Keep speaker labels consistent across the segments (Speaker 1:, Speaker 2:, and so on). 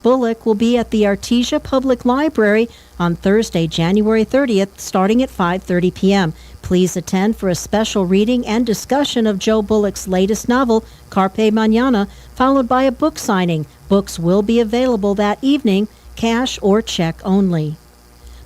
Speaker 1: Bullock will be at the Artesia Public Library on Thursday, January 30th, starting at 5:30 p.m. Please attend for a special reading and discussion of Joe Bullock's latest novel, Carpe Mañana, followed by a book signing. Books will be available that evening, cash or check only.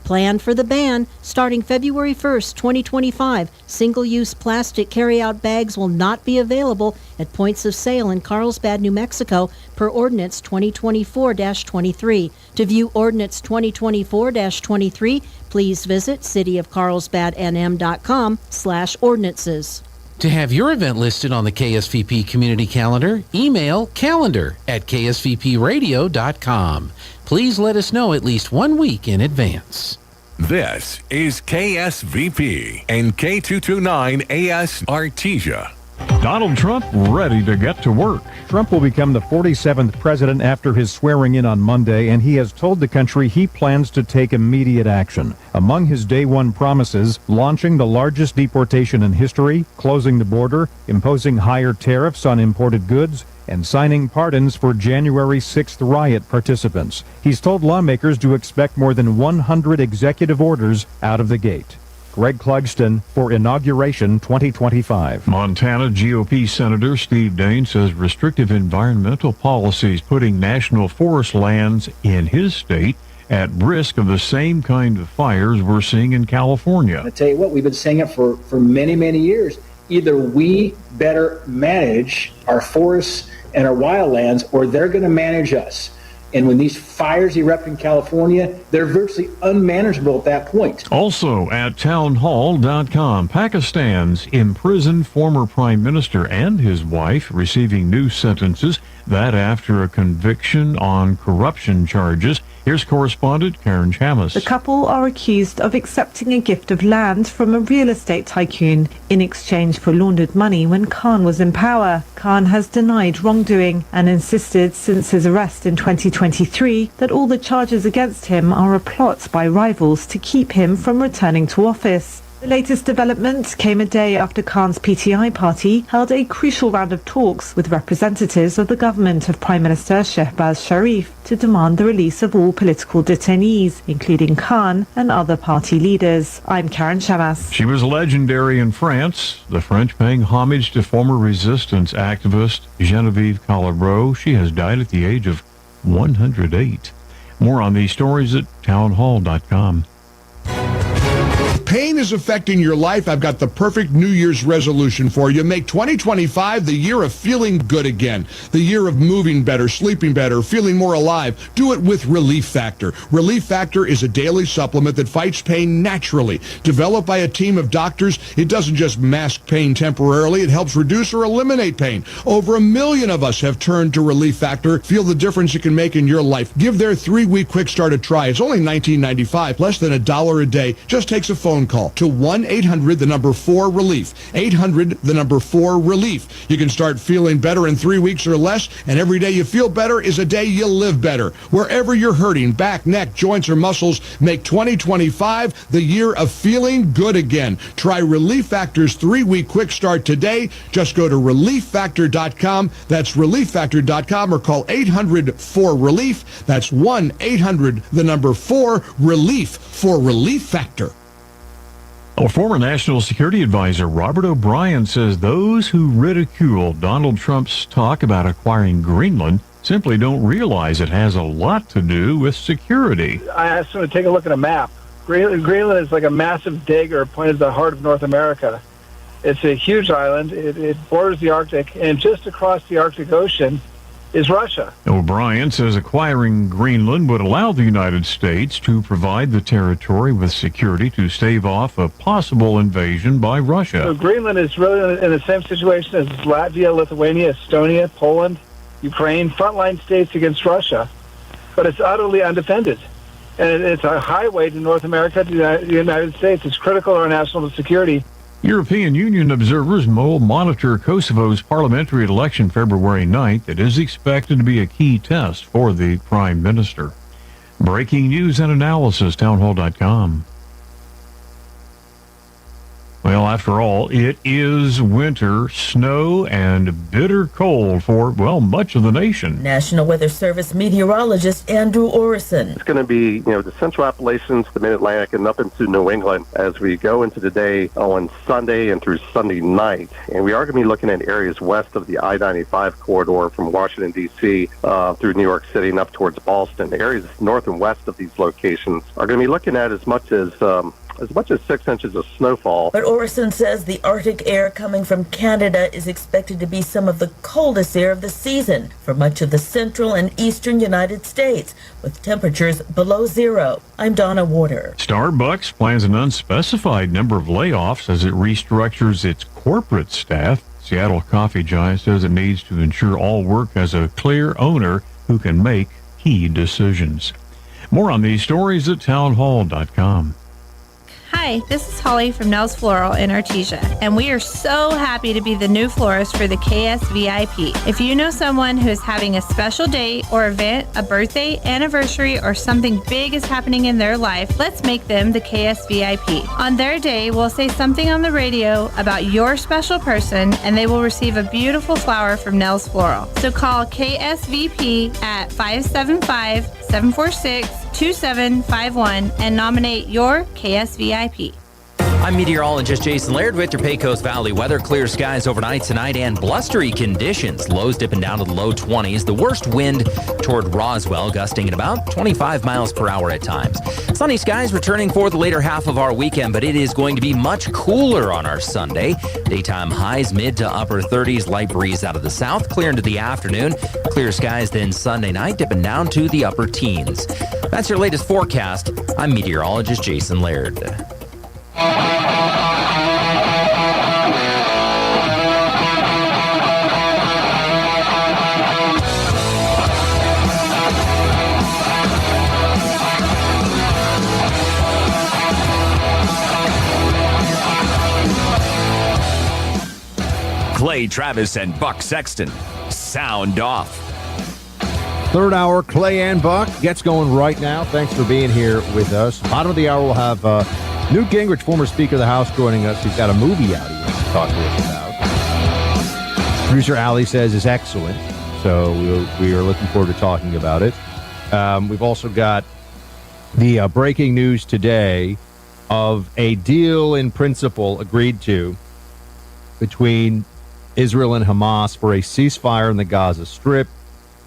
Speaker 1: Plan for the ban starting February 1st, 2025. Single-use plastic carry-out bags will not be available at points of sale in Carlsbad, New Mexico, per Ordinance 2024-23. To view Ordinance 2024-23, please visit cityofcarlsbadnm.com/ordinances.
Speaker 2: To have your event listed on the KSVP community calendar, email calendar@ksvpradio.com. Please let us know at least 1 week in advance.
Speaker 3: This is KSVP and K229AS Artesia.
Speaker 4: Donald Trump ready to get to work. Trump will become the 47th president after his swearing in on Monday, and he has told the country he plans to take immediate action. Among his day one promises, launching the largest deportation in history, closing the border, imposing higher tariffs on imported goods, and signing pardons for January 6th riot participants. He's told lawmakers to expect more than 100 executive orders out of the gate. Greg Clugston for Inauguration 2025.
Speaker 5: Montana GOP Senator Steve Daines says restrictive environmental policies putting national forest lands in his state at risk of the same kind of fires we're seeing in California.
Speaker 6: I tell you what, we've been saying it for many, many years. Either we better manage our forests and our wildlands, or they're going to manage us. And when these fires erupt in California, they're virtually unmanageable at that point.
Speaker 5: Also at townhall.com, Pakistan's imprisoned former prime minister and his wife receiving new sentences, that after a conviction on corruption charges. Here's correspondent Karen Chamas.
Speaker 7: The couple are accused of accepting a gift of land from a real estate tycoon in exchange for laundered money when Khan was in power. Khan has denied wrongdoing and insisted since his arrest in 2023 that all the charges against him are a plot by rivals to keep him from returning to office. The latest development came a day after Khan's PTI party held a crucial round of talks with representatives of the government of Prime Minister Shehbaz Sharif to demand the release of all political detainees, including Khan and other party leaders. I'm Karen Chamas.
Speaker 5: She was legendary in France, the French paying homage to former resistance activist Genevieve Calabro. She has died at the age of 108. More on these stories at townhall.com.
Speaker 8: Pain is affecting your life. I've got the perfect New Year's resolution for you. Make 2025 the year of feeling good again. The year of moving better, sleeping better, feeling more alive. Do it with Relief Factor. Relief Factor is a daily supplement that fights pain naturally. Developed by a team of doctors, it doesn't just mask pain temporarily. It helps reduce or eliminate pain. Over 1 million of us have turned to Relief Factor. Feel the difference it can make in your life. Give their 3-week quick start a try. It's only $19.95, less than $1 a day. Just takes a phone call to 1-800-4-RELIEF. 800-4-RELIEF. You can start feeling better in 3 weeks or less, and every day you feel better is a day you live better. Wherever you're hurting, back, neck, joints, or muscles, make 2025 the year of feeling good again. Try Relief Factor's 3-week quick start today. Just go to ReliefFactor.com. That's ReliefFactor.com, or call 800-4-RELIEF. That's 1-800-4-RELIEF for Relief Factor.
Speaker 5: A former National Security Advisor Robert O'Brien says those who ridicule Donald Trump's talk about acquiring Greenland simply don't realize it has a lot to do with security.
Speaker 9: I asked him to take a look at a map. Greenland is like a massive dagger pointed at the heart of North America. It's a huge island. It borders the Arctic, and just across the Arctic Ocean is Russia.
Speaker 5: O'Brien says acquiring Greenland would allow the United States to provide the territory with security to stave off a possible invasion by Russia.
Speaker 9: So Greenland is really in the same situation as Latvia, Lithuania, Estonia, Poland, Ukraine, frontline states against Russia. But it's utterly undefended. And it's a highway to North America, to the United States. It's critical to our national security.
Speaker 5: European Union observers will monitor Kosovo's parliamentary election February 9th. It is expected to be a key test for the prime minister. Breaking news and analysis, townhall.com. Well, after all, it is winter, snow, and bitter cold for, well, much of the nation.
Speaker 10: National Weather Service meteorologist Andrew Orison.
Speaker 11: It's going to be, the Central Appalachians, the Mid-Atlantic, and up into New England as we go into the day on Sunday and through Sunday night. And we are going to be looking at areas west of the I-95 corridor from Washington, D.C. Through New York City and up towards Boston. The areas north and west of these locations are going to be looking at as much as 6 inches of snowfall.
Speaker 10: But Orison says the Arctic air coming from Canada is expected to be some of the coldest air of the season for much of the central and eastern United States, with temperatures below zero. I'm Donna Warder.
Speaker 5: Starbucks plans an unspecified number of layoffs as it restructures its corporate staff. Seattle coffee giant says it needs to ensure all work has a clear owner who can make key decisions. More on these stories at townhall.com.
Speaker 12: Hi, this is Holly from Nels Floral in Artesia, and we are so happy to be the new florist for the KSVIP. If you know someone who is having a special day or event, a birthday, anniversary, or something big is happening in their life, let's make them the KSVIP. On their day, we'll say something on the radio about your special person, and they will receive a beautiful flower from Nels Floral. So call KSVP at 575-746-2751 and nominate your KSVIP.
Speaker 13: I'm meteorologist Jason Laird with your Pecos Valley weather. Clear skies overnight tonight and blustery conditions. Lows dipping down to the low 20s. The worst wind toward Roswell, gusting at about 25 miles per hour at times. Sunny skies returning for the later half of our weekend, but it is going to be much cooler on our Sunday. Daytime highs mid to upper 30s, light breeze out of the south, clear into the afternoon. Clear skies then Sunday night, dipping down to the upper teens. That's your latest forecast. I'm meteorologist Jason Laird.
Speaker 14: Clay Travis and Buck Sexton. Sound off.
Speaker 15: Third hour, Clay and Buck gets going right now. Thanks for being here with us. Bottom of the hour, we'll have Newt Gingrich, former Speaker of the House, joining us. He's got a movie out he wants to talk to us about. Producer Allie says is excellent, so we are looking forward to talking about it. We've also got the breaking news today of a deal in principle agreed to between Israel and Hamas for a ceasefire in the Gaza Strip.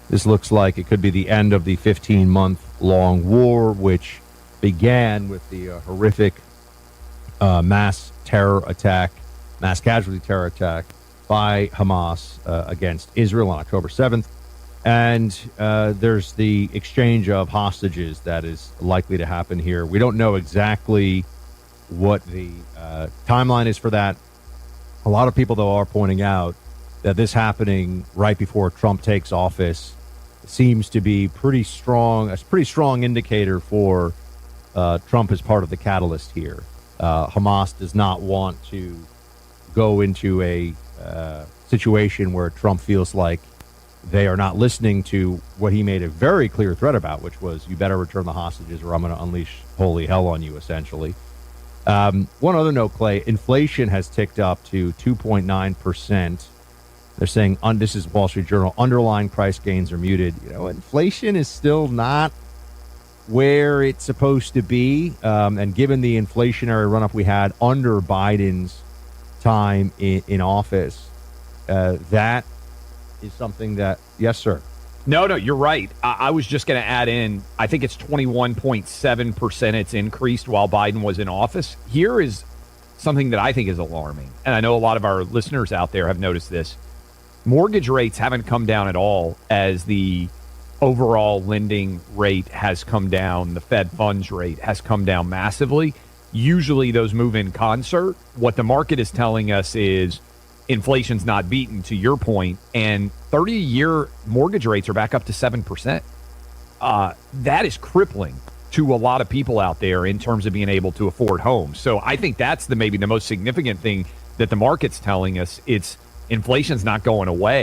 Speaker 15: This looks like it could be the end of the 15-month-long war, which began with the horrific mass casualty terror attack by Hamas against Israel on October 7th. And there's the exchange of hostages that is likely to happen here. We don't know exactly what the timeline is for that. A lot of people, though, are pointing out that this happening right before Trump takes office seems to be a pretty strong indicator for Trump as part of the catalyst here. Hamas does not want to go into a situation where Trump feels like they are not listening to what he made a very clear threat about, which was, you better return the hostages or I'm going to unleash holy hell on you, essentially. One other note, Clay, inflation has ticked up to 2.9%. They're saying, this is Wall Street Journal, underlying price gains are muted. Inflation is still not where it's supposed to be. And given the inflationary run-up we had under Biden's time in office, that is something that, yes, sir.
Speaker 16: No, you're right. I was just going to add in, I think it's 21.7% it's increased while Biden was in office. Here is something that I think is alarming, and I know a lot of our listeners out there have noticed this. Mortgage rates haven't come down at all as the overall lending rate has come down. The Fed funds rate has come down massively. Usually those move in concert. What the market is telling us is inflation's not beaten, to your point, and 30-year mortgage rates are back up to 7%. That is crippling to a lot of people out there in terms of being able to afford homes. So I think that's maybe the most significant thing that the market's telling us. It's inflation's not going away.